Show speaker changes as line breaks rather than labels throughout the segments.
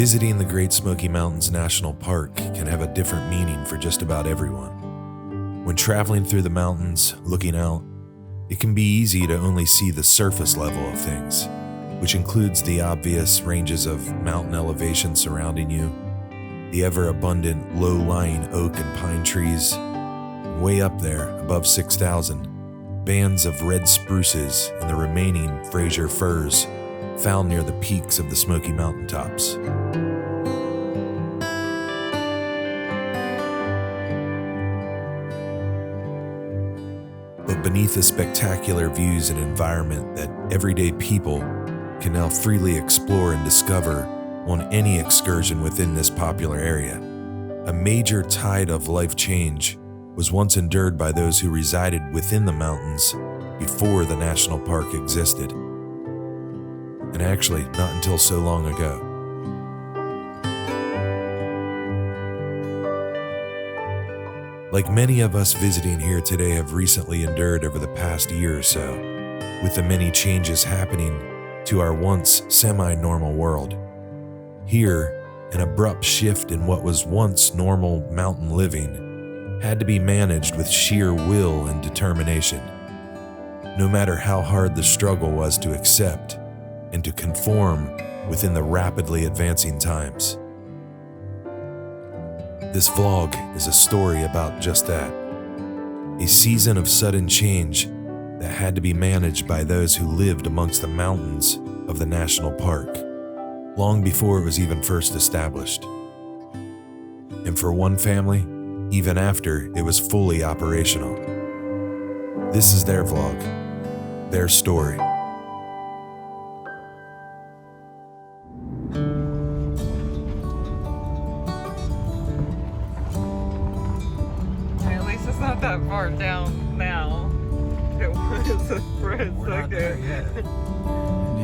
Visiting the Great Smoky Mountains National Park can have a different meaning for just about everyone. When traveling through the mountains, looking out, it can be easy to only see the surface level of things, which includes the obvious ranges of mountain elevation surrounding you, the ever-abundant low-lying oak and pine trees, and way up there, above 6,000, bands of red spruces and the remaining Fraser firs found near the peaks of the Smoky Mountaintops. But beneath the spectacular views and environment that everyday people can now freely explore and discover on any excursion within this popular area, a major tide of life change was once endured by those who resided within the mountains before the national park existed. And actually, not until so long ago. Like many of us visiting here today have recently endured over the past year or so, with the many changes happening to our once semi-normal world. Here, an abrupt shift in what was once normal mountain living had to be managed with sheer will and determination, no matter how hard the struggle was to accept and to conform within the rapidly advancing times. This vlog is a story about just that, a season of sudden change that had to be managed by those who lived amongst the mountains of the national park, long before it was even first established. And for one family, even after it was fully operational. This is their vlog, their story.
At least it's not that far down now. It was for a
We're not there
second.
yet.
Do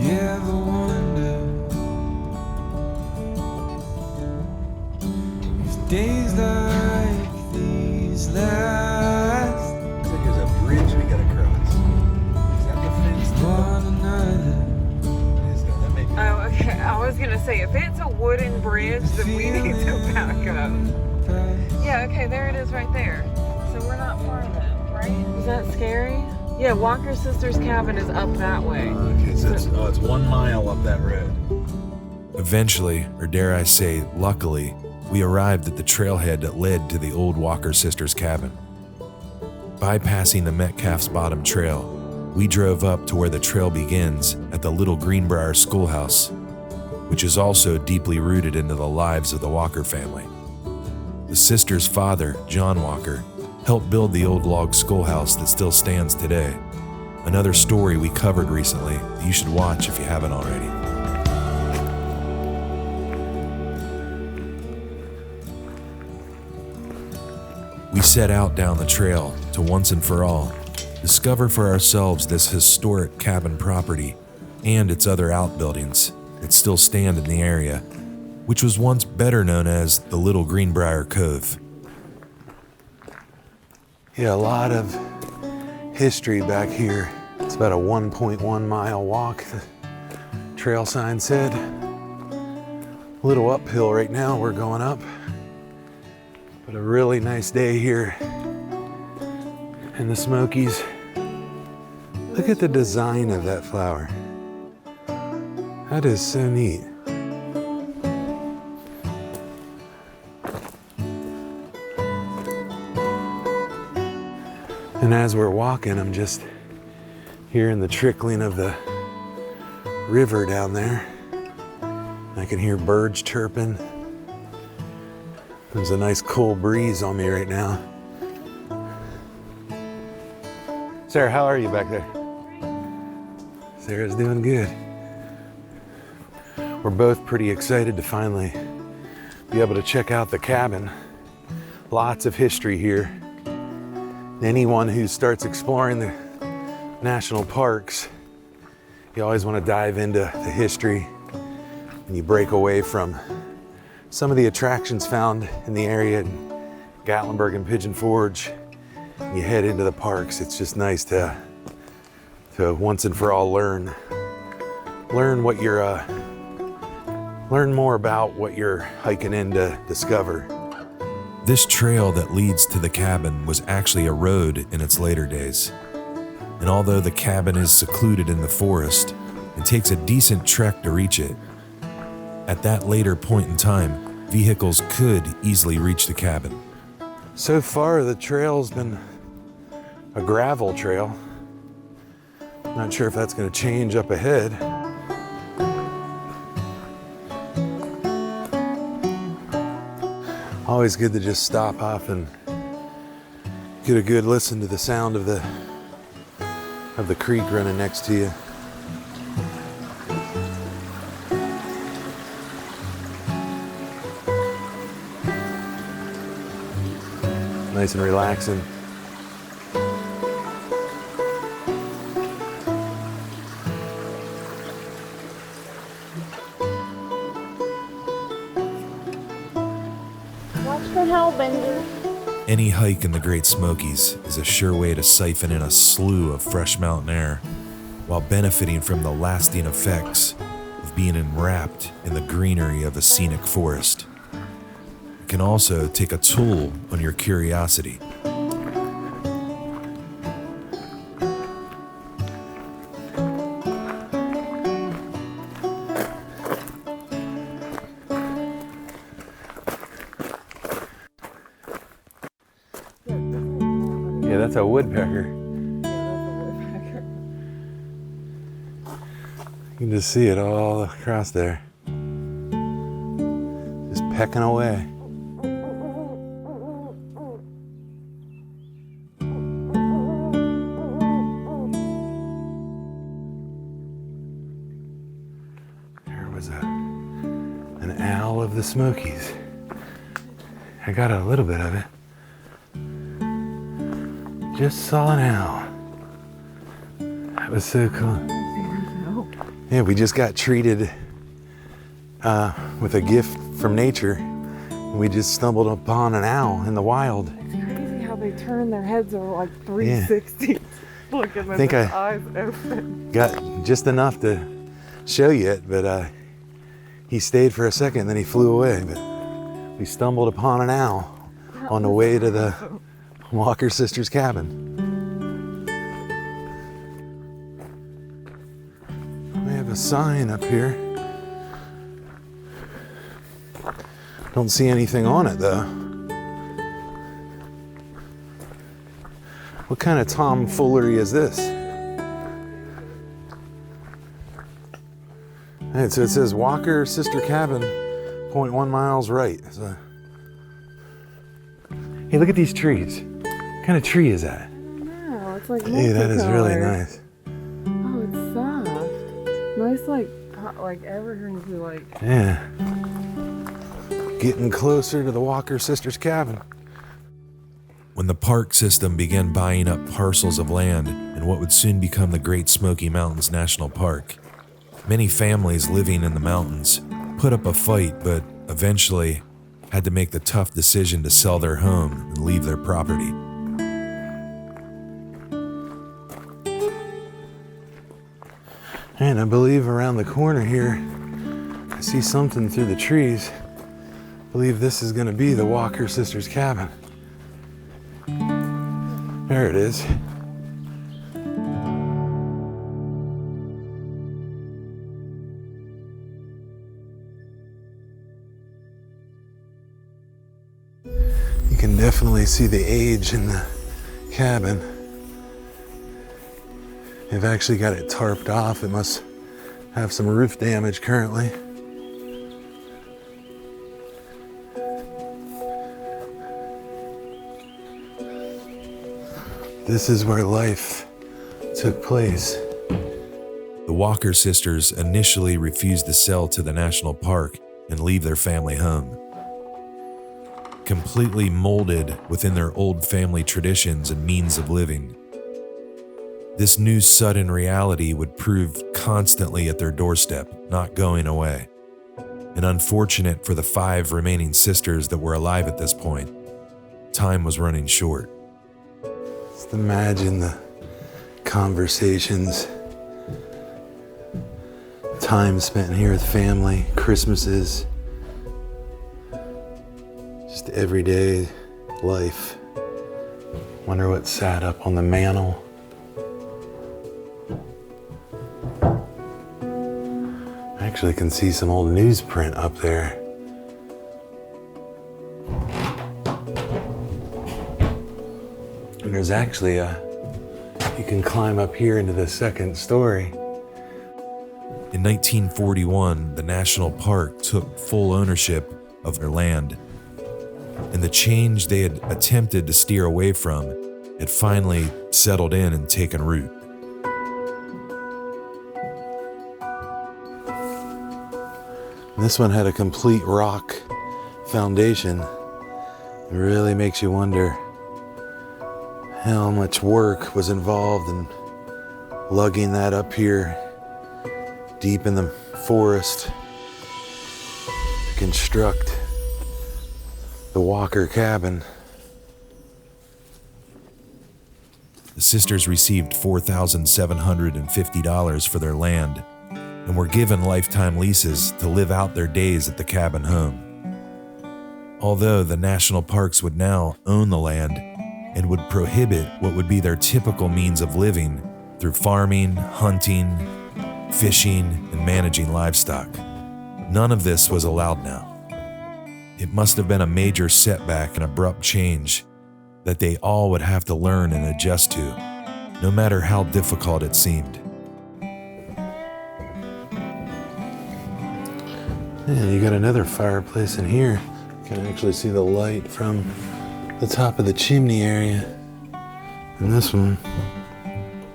you ever wonder if days like these last
Looks like there's a bridge we gotta cross. Is that the fence?
one another?
Is that? That may be.
Oh, okay. I was gonna say, if it's a wooden bridge, then we need to back up. Yeah, okay, there it is right there. So we're not far then, right? Is that scary? Yeah, Walker Sisters' cabin is up that way.
Okay, so it's 1 mile up that road.
Eventually, or dare I say, luckily, we arrived at the trailhead that led to the old Walker Sisters cabin. Bypassing the Metcalf's Bottom Trail, we drove up to where the trail begins at the Little Greenbrier Schoolhouse, which is also deeply rooted into the lives of the Walker family. The sisters' father, John Walker, helped build the old log schoolhouse that still stands today, another story we covered recently that you should watch if you haven't already. We set out down the trail to once and for all discover for ourselves this historic cabin property and its other outbuildings that still stand in the area, which was once better known as the Little Greenbrier Cove.
Yeah, a lot of history back here. It's about a 1.1 mile walk, the trail sign said. A little uphill right now, we're going up. But a really nice day here in the Smokies. Look at the design of that flower. That is so neat. And as we're walking, I'm just hearing the trickling of the river down there. I can hear birds chirping. There's a nice cool breeze on me right now. Sarah, how are you back there? Sarah's doing good. We're both pretty excited to finally be able to check out the cabin. Lots of history here. Anyone who starts exploring the national parks, you always want to dive into the history and you break away from some of the attractions found in the area in Gatlinburg and Pigeon Forge. You head into the parks. It's just nice to once and for all learn what your learn more about what you're hiking in to discover.
This trail that leads to the cabin was actually a road in its later days. And although the cabin is secluded in the forest, it takes a decent trek to reach it. At that later point in time, vehicles could easily reach the cabin.
So far, the trail's been a gravel trail. Not sure if that's going to change up ahead. Always good to just stop off and get a good listen to the sound of the creek running next to you. Nice and relaxing.
Watch for hellbender.
Any hike in the Great Smokies is a sure way to siphon in a slew of fresh mountain air while benefiting from the lasting effects of being enwrapped in the greenery of a scenic forest. It can also take a toll on your curiosity.
Yeah, that's a woodpecker. You can just see it all across there. Just pecking away. There was an owl of the Smokies. I got a little bit of it. Just saw an owl. That was so cool. Yeah, we just got treated with a gift from nature. We just stumbled upon an owl in the wild.
It's crazy how they turn their heads over like 360. Look at
think
their
I-
eyes open.
Got just enough to show you it, but he stayed for a second, then he flew away. But we stumbled upon an owl on the way to the Walker sisters' cabin. We have a sign up here. Don't see anything on it though. What kind of tomfoolery is this? Alright, so it says Walker Sister Cabin, 0.1 miles right. So, hey, look at these trees. What kind of tree is that?
No, it's like
Hey, that is really
multicolored.
nice.
Oh, it's soft. Nice, like evergreens are like.
Yeah. Getting closer to the Walker sisters' cabin.
When the park system began buying up parcels of land in what would soon become the Great Smoky Mountains National Park, many families living in the mountains put up a fight, but eventually had to make the tough decision to sell their home and leave their property.
And I believe around the corner here, I see something through the trees. I believe this is going to be the Walker sisters' cabin. There it is. You can definitely see the age in the cabin. They've actually got it tarped off. It must have some roof damage currently. This is where life took place.
The Walker sisters initially refused to sell to the national park and leave their family home. Completely molded within their old family traditions and means of living, this new sudden reality would prove constantly at their doorstep, not going away. And unfortunate for the 5 remaining sisters that were alive at this point, time was running short.
Just imagine the conversations, time spent here with family, Christmases, just everyday life. Wonder what sat up on the mantle. I actually can see some old newsprint up there. And there's actually you can climb up here into the second story.
In 1941, the national park took full ownership of their land, and the change they had attempted to steer away from had finally settled in and taken root.
This one had a complete rock foundation. It really makes you wonder how much work was involved in lugging that up here deep in the forest to construct the Walker cabin.
The sisters received $4,750 for their land and were given lifetime leases to live out their days at the cabin home. Although the national parks would now own the land and would prohibit what would be their typical means of living through farming, hunting, fishing, and managing livestock, none of this was allowed now. It must have been a major setback and abrupt change that they all would have to learn and adjust to, no matter how difficult it seemed.
And you got another fireplace in here. You can actually see the light from the top of the chimney area. And this one,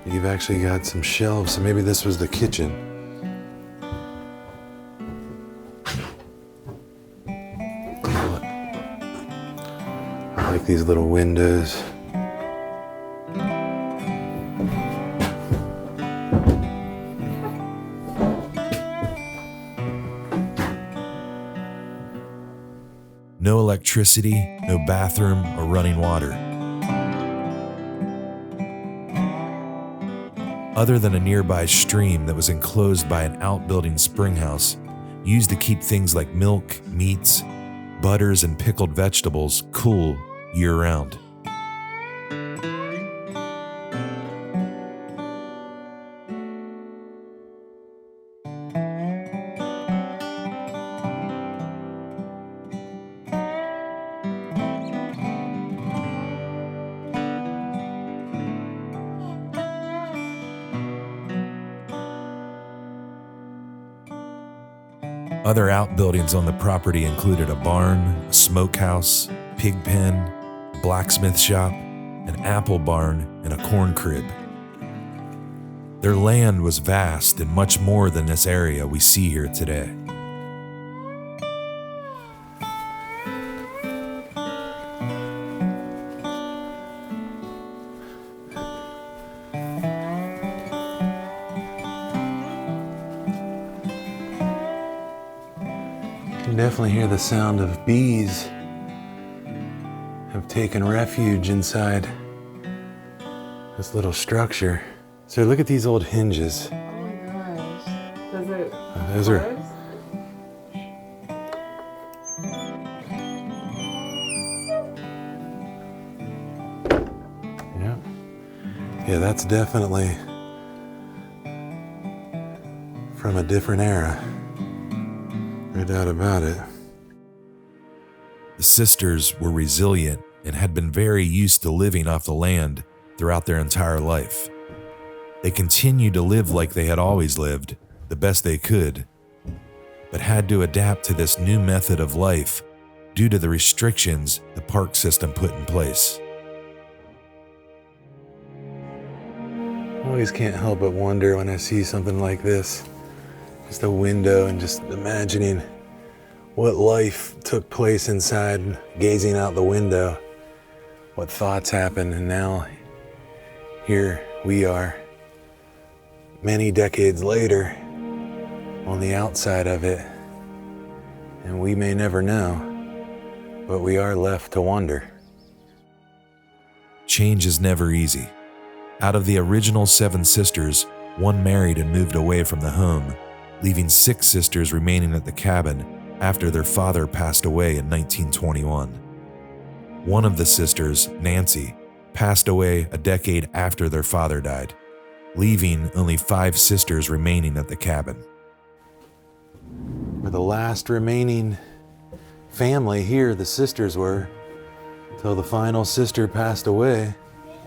you've actually got some shelves, so maybe this was the kitchen. I like these little windows.
No electricity, no bathroom or running water. Other than a nearby stream that was enclosed by an outbuilding springhouse used to keep things like milk, meats, butters, and pickled vegetables cool year-round. Other outbuildings on the property included a barn, a smokehouse, pig pen, a blacksmith shop, an apple barn, and a corn crib. Their land was vast and much more than this area we see here today.
You can definitely hear the sound of bees have taken refuge inside this little structure. So look at these old hinges.
Oh my gosh. Does it
Those are
close?
Yeah, that's definitely from a different era. No doubt about it.
The sisters were resilient and had been very used to living off the land throughout their entire life. They continued to live like they had always lived, the best they could, but had to adapt to this new method of life due to the restrictions the park system put in place.
I always can't help but wonder when I see something like this. Just a window and just imagining what life took place inside, gazing out the window, what thoughts happened, and now here we are, many decades later, on the outside of it, and we may never know, but we are left to wonder.
Change is never easy. Out of the original 7 sisters, one married and moved away from the home, leaving 6 sisters remaining at the cabin after their father passed away in 1921. One of the sisters, Nancy, passed away a decade after their father died, leaving only 5 sisters remaining at the cabin.
We're the last remaining family here, the sisters were, till the final sister passed away.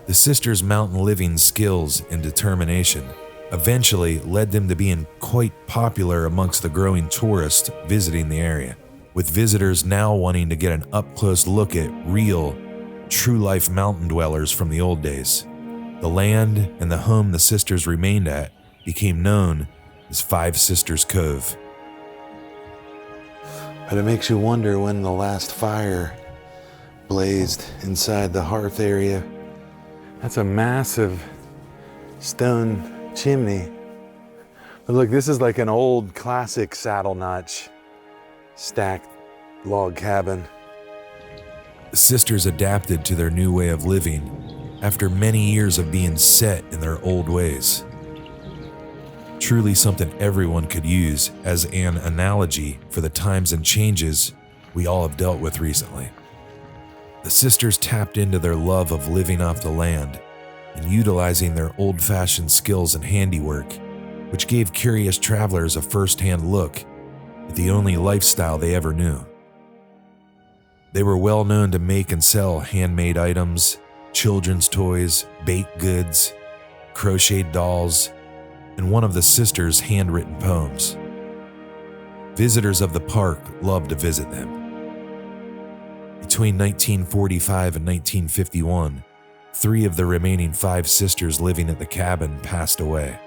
The sisters' mountain living skills and determination eventually led them to being quite popular amongst the growing tourists visiting the area, with visitors now wanting to get an up-close look at real, true-life mountain dwellers from the old days. The land and the home the sisters remained at became known as Five Sisters Cove.
But it makes you wonder when the last fire blazed inside the hearth area. That's a massive stone chimney. But look, this is like an old classic saddle notch stacked log cabin.
The sisters adapted to their new way of living after many years of being set in their old ways. Truly something everyone could use as an analogy for the times and changes we all have dealt with recently. The sisters tapped into their love of living off the land and utilizing their old-fashioned skills and handiwork, which gave curious travelers a first-hand look at the only lifestyle they ever knew. They were well known to make and sell handmade items, children's toys, baked goods, crocheted dolls, and one of the sisters' handwritten poems. Visitors of the park loved to visit them. Between 1945 and 1951, 3 of the remaining 5 sisters living at the cabin passed away,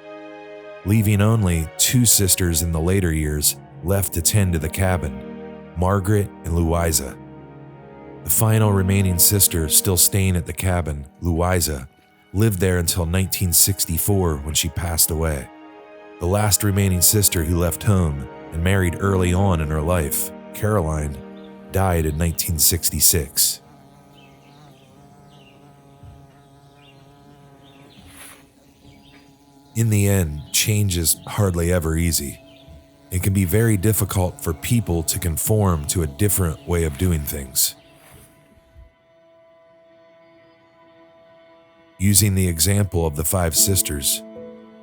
leaving only 2 sisters in the later years left to tend to the cabin, Margaret and Louisa. The final remaining sister still staying at the cabin, Louisa, lived there until 1964 when she passed away. The last remaining sister who left home and married early on in her life, Caroline, died in 1966. In the end, change is hardly ever easy. It can be very difficult for people to conform to a different way of doing things. Using the example of the 5 sisters,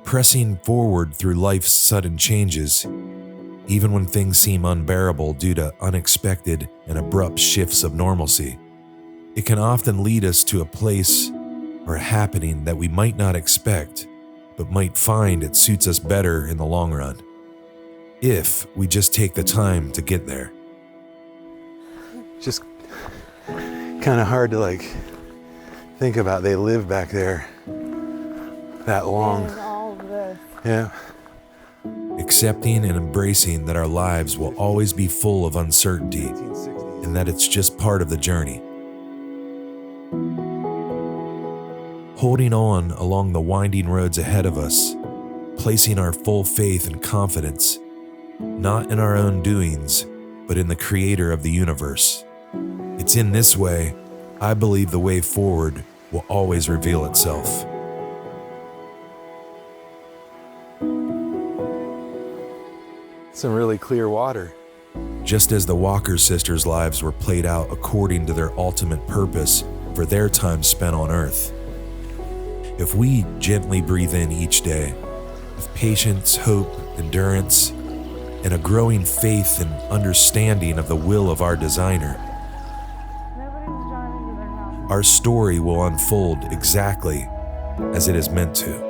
pressing forward through life's sudden changes, even when things seem unbearable due to unexpected and abrupt shifts of normalcy, it can often lead us to a place or a happening that we might not expect, but might find it suits us better in the long run, if we just take the time to get there.
Just kind of hard to think about. They lived back there that long.
And all of this.
Yeah.
Accepting and embracing that our lives will always be full of uncertainty and that it's just part of the journey. Holding on along the winding roads ahead of us, placing our full faith and confidence, not in our own doings, but in the Creator of the universe. It's in this way I believe the way forward will always reveal itself.
Some really clear water.
Just as the Walker sisters' lives were played out according to their ultimate purpose for their time spent on Earth. If we gently breathe in each day, with patience, hope, endurance, and a growing faith and understanding of the will of our designer, our story will unfold exactly as it is meant to.